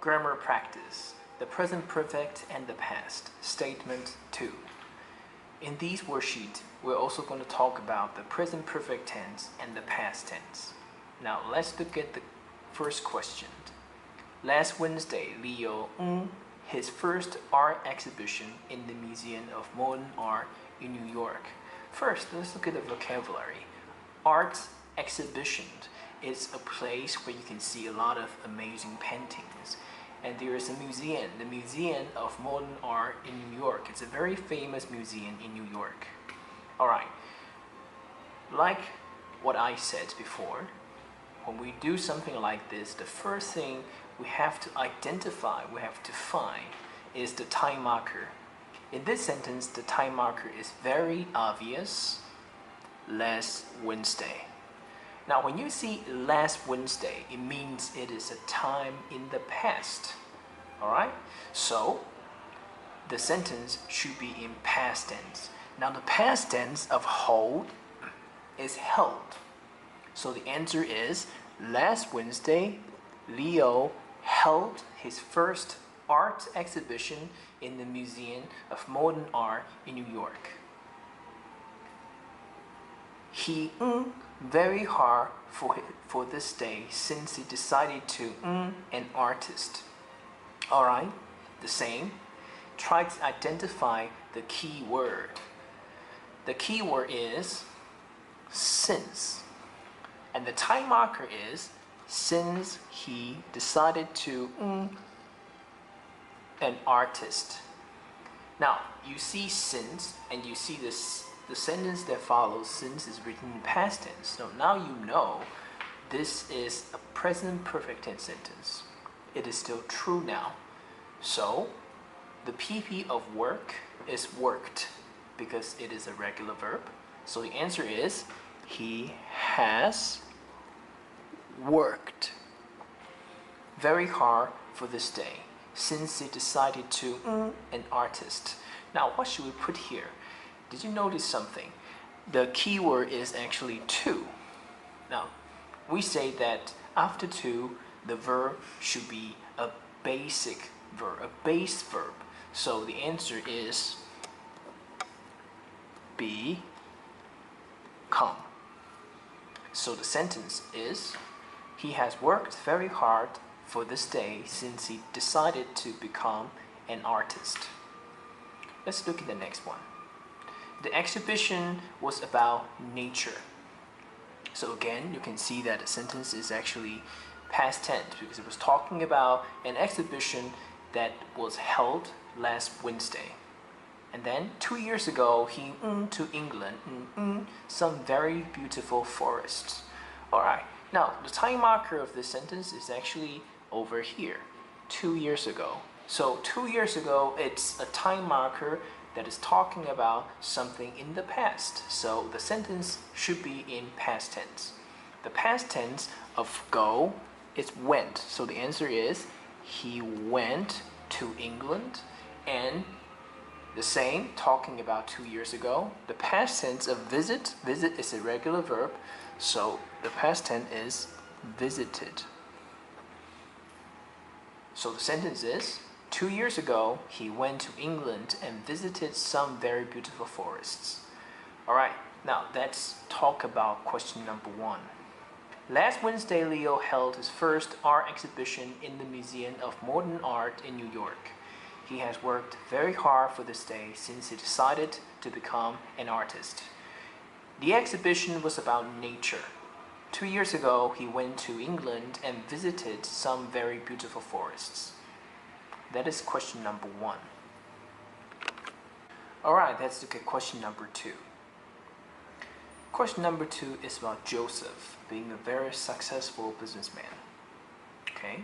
Grammar practice, the present perfect and the past. Statement 2. In these worksheets, we're also going to talk about the present perfect tense and the past tense. Now let's look at the first question. Last Wednesday, Leo his first art exhibition in the Museum of Modern Art in New York. First, let's look at the vocabulary. Art exhibition is a place where you can see a lot of amazing paintings. And there is a museum, the Museum of Modern Art in New York. It's a very famous museum in New York. Alright, like what I said before, when we do something like this, the first thing we have to identify, we have to find, is the time marker. In this sentence, the time marker is very obvious. Last Wednesday. Now, when you see last Wednesday, it means it is a time in the past. Alright? So, the sentence should be in past tense. Now, the past tense of hold is held. So, the answer is last Wednesday, Leo held his first art exhibition in the Museum of Modern Art in New York. He very hard for this day since he decided to an artist. Alright, the same. Try to identify the key word. The key word is since. And the time marker is since he decided to an artist. Now, you see since and you see this. The sentence that follows since is written in past tense. So now you know this is a present perfect tense sentence. It is still true now. So the PP of work is worked because it is a regular verb. So the answer is he has worked very hard for this day since he decided to an artist. Now what should we put here? Did you notice something? The key word is actually to. Now, we say that after to, the verb should be a basic verb, a base verb. So the answer is become. So the sentence is, he has worked very hard for this day since he decided to become an artist. Let's look at the next one. The exhibition was about nature. So again, you can see that the sentence is actually past tense because it was talking about an exhibition that was held last Wednesday. And then 2 years ago, he to England some very beautiful forests. Alright, now the time marker of this sentence is actually over here, 2 years ago. So 2 years ago, it's a time marker that is talking about something in the past. So the sentence should be in past tense. The past tense of go is went. So the answer is he went to England. And the same, talking about 2 years ago. The past tense of visit is a regular verb. So the past tense is visited. So the sentence is 2 years ago, he went to England and visited some very beautiful forests. Alright, now let's talk about question number 1. Last Wednesday, Leo held his first art exhibition in the Museum of Modern Art in New York. He has worked very hard for this day since he decided to become an artist. The exhibition was about nature. 2 years ago, he went to England and visited some very beautiful forests. That is question number 1. Alright, let's look at question number 2. Question number 2 is about Joseph being a very successful businessman. Okay?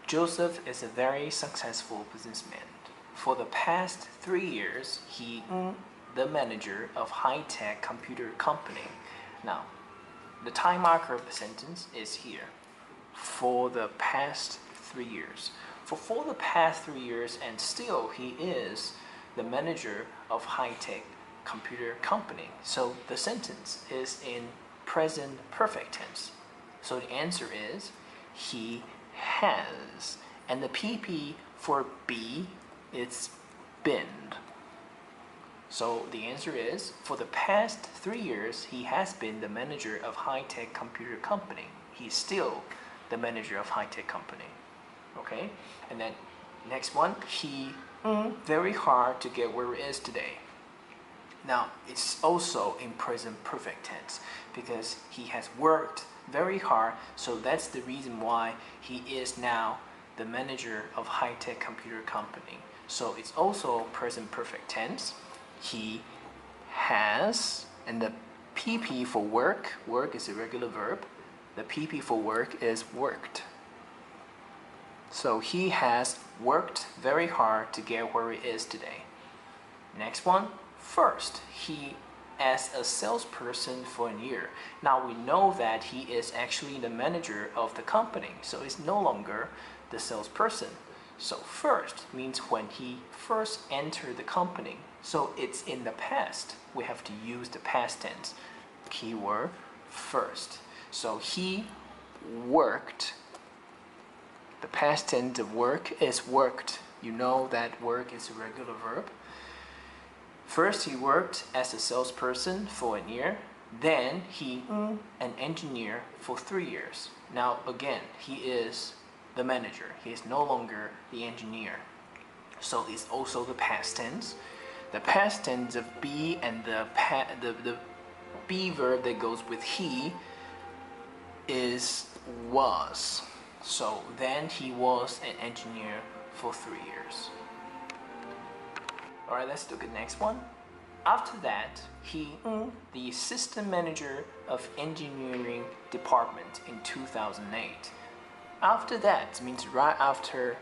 Joseph is a very successful businessman. For the past 3 years, he the manager of high-tech computer company. Now, the time marker of the sentence is here. For the past 3 years. For the past 3 years, and still he is the manager of high-tech computer company. So the sentence is in present perfect tense. So the answer is he has And the PP for B is been. So the answer is, for the past 3 years, he has been the manager of high-tech computer company. He's still the manager of high-tech company. Okay? And then next one, he very hard to get where he is today. Now, it's also in present perfect tense because he has worked very hard, so that's the reason why he is now the manager of high-tech computer company. So it's also present perfect tense. He has, and the PP for work is a regular verb. The PP for work is worked. So he has worked very hard to get where he is today. Next one, first, he as a salesperson for a year. Now we know that he is actually the manager of the company, so he's no longer the salesperson. So first means when he first entered the company. So it's in the past. We have to use the past tense. Keyword first. So he worked. The past tense of work is worked. You know that work is a regular verb. First, he worked as a salesperson for a year. Then he an engineer for 3 years. Now again, he is the manager. He is no longer the engineer. So it's also the past tense. The past tense of be and the be verb that goes with he is was. So then he was an engineer for 3 years. Alright, let's look at the next one. After that, he the assistant manager of engineering department in 2008. After that means right after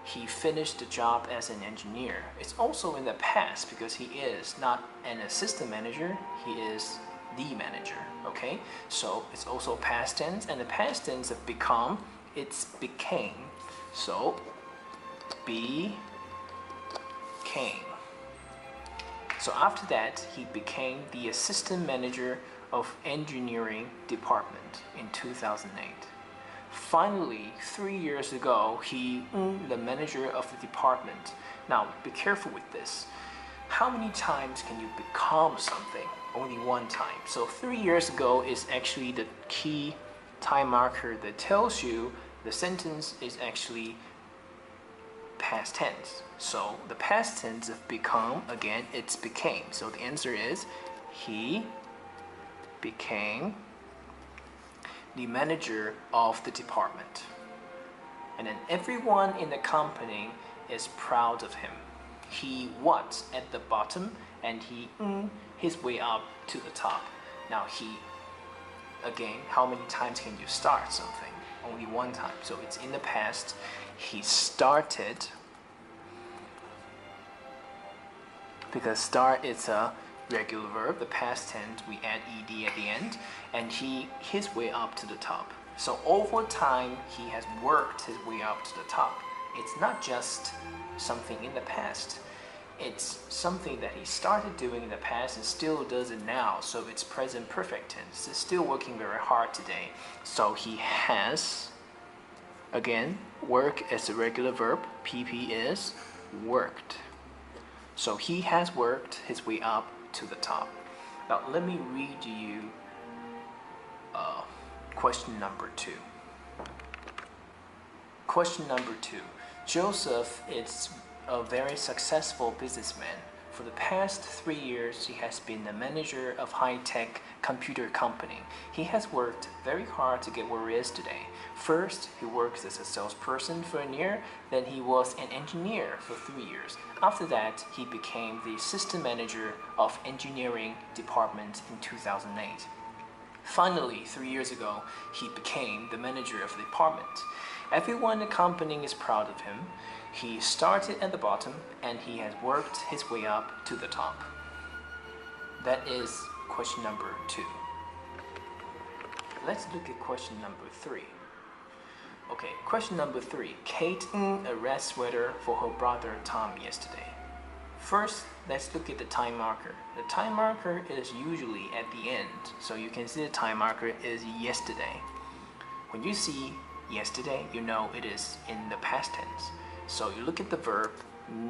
he finished the job as an engineer. It's also in the past because he is not an assistant manager, he is the manager. Okay, so it's also past tense, and the past tense of become, it's became. So became. So after that, he became the assistant manager of engineering department in 2008. Finally, 3 years ago, he the manager of the department. Now, be careful with this. How many times can you become something? Only one time. So 3 years ago is actually the key time marker that tells you the sentence is actually past tense. So the past tense of become, again, it's became. So the answer is he became the manager of the department. And then everyone in the company is proud of him. He was at the bottom and he his way up to the top. Now he, again, how many times can you start something? Only one time. So it's in the past. He started, because start is a regular verb, the past tense, we add ed at the end, and his way up to the top. So over time, he has worked his way up to the top. It's not just something in the past. It's something that he started doing in the past and still does it now. So it's present perfect tense. It's still working very hard today. So he has, again, work as a regular verb. PP is worked. So he has worked his way up to the top. Now let me read you question number 2. Question number 2. Joseph is a very successful businessman. For the past 3 years, he has been the manager of high-tech computer company. He has worked very hard to get where he is today. First, he worked as a salesperson for a year, then he was an engineer for 3 years. After that, he became the assistant manager of engineering department in 2008. Finally, 3 years ago, he became the manager of the department. Everyone in the company is proud of him. He started at the bottom and he has worked his way up to the top. That is question number 2. Let's look at question number 3. Okay, question number 3. Kate a red sweater for her brother Tom yesterday. First, let's look at the time marker. The time marker is usually at the end, so you can see the time marker is yesterday. When you see yesterday, you know it is in the past tense. So you look at the verb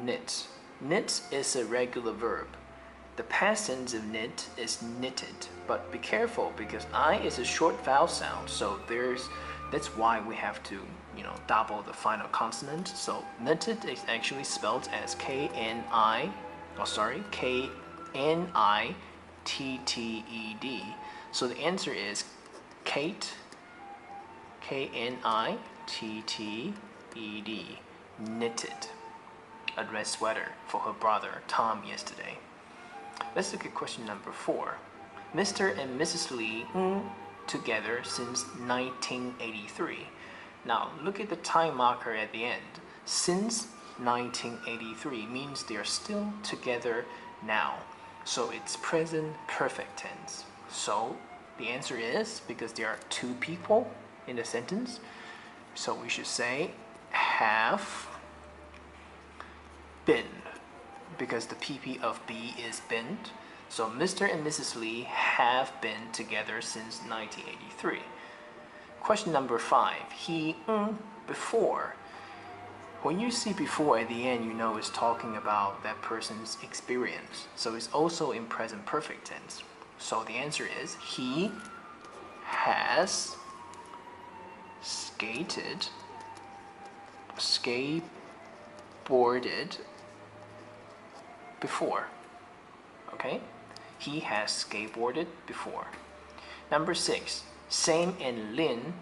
knit. Knit is a regular verb. The past tense of knit is knitted, but be careful because I is a short vowel sound, so that's why we have to, double the final consonant. So knitted is actually spelled as K-N-I-T-T-E-D. So the answer is Kate, K-N-I-T-T-E-D, knitted a red sweater for her brother Tom yesterday. Let's look at question number 4. Mr. and Mrs. Lee together since 1983. Now look at the time marker at the end. Since 1983 means they are still together now. So it's present perfect tense. So the answer is, because there are two people in the sentence, so we should say have been, because the PP of be is been. So Mr. and Mrs. Lee have been together since 1983. Question number 5. He before. When you see before at the end, you know it's talking about that person's experience. So it's also in present perfect tense. So the answer is he has skateboarded before. Okay? He has skateboarded before. Number 6. Sam and Lin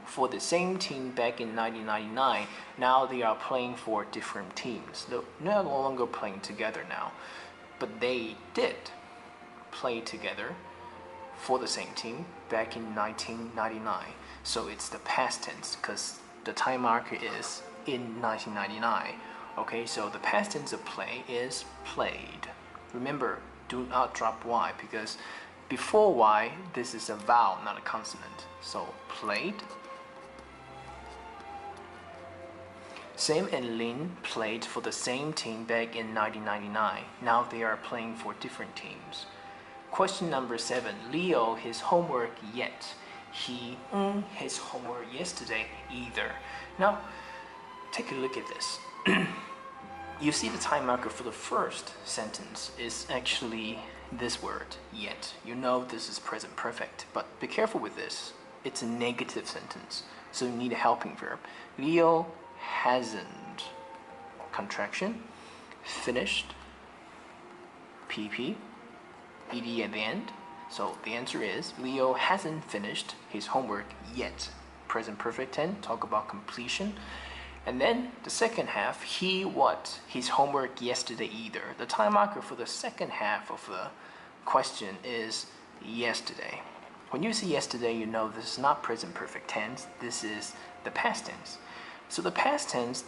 for the same team back in 1999. Now they are playing for different teams. They're no longer playing together now, but they did play together for the same team back in 1999. So it's the past tense because the time marker is in 1999. Okay, so the past tense of play is played. Remember, do not drop Y because before Y, this is a vowel, not a consonant. So played. Sam and Lin played for the same team back in 1999. Now they are playing for different teams. Question number 7. Leo his homework yet. He his homework yesterday either. Now, take a look at this. You see the time marker for the first sentence is actually this word, yet. You know this is present perfect, but be careful with this. It's a negative sentence, so you need a helping verb. Leo hasn't, contraction, finished, PP, ed at the end. So the answer is Leo hasn't finished his homework yet. Present perfect tense, talk about completion. And then the second half, he what? His homework yesterday either. The time marker for the second half of the question is yesterday. When you see yesterday, you know this is not present perfect tense. This is the past tense. So the past tense,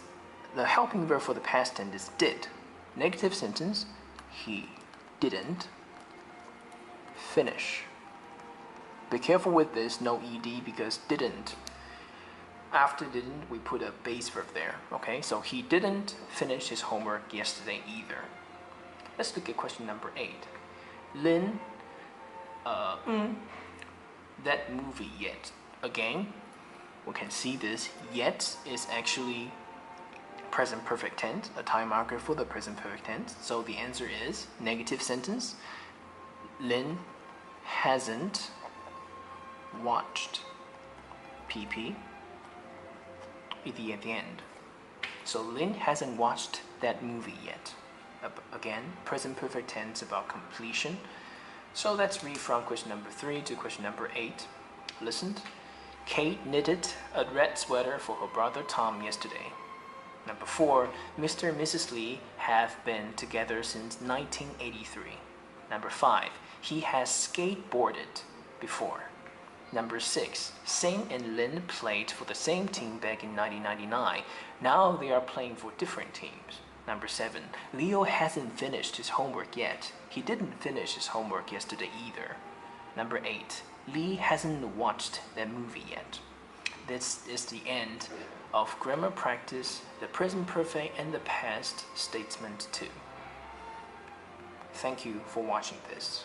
the helping verb for the past tense is did. Negative sentence, he didn't finish. Be careful with this, no ed because didn't. After didn't, we put a base verb there. Okay, so he didn't finish his homework yesterday either. Let's look at question number 8. Lin, that movie yet. Again, we can see this yet is actually present perfect tense, a time marker for the present perfect tense. So the answer is negative sentence. Lin hasn't watched PP at the end. So Lin hasn't watched that movie yet. Again, present perfect tense about completion. So let's read from question number 3 to question number 8. Listened. Kate knitted a red sweater for her brother Tom yesterday. Number 4. Mr. and Mrs. Lee have been together since 1983. Number 5. He has skateboarded before. Number 6. Sam and Lin played for the same team back in 1999. Now they are playing for different teams. Number 7. Leo hasn't finished his homework yet. He didn't finish his homework yesterday either. Number 8. Lee hasn't watched that movie yet. This is the end of grammar practice, the present perfect and the past statement 2. Thank you for watching this.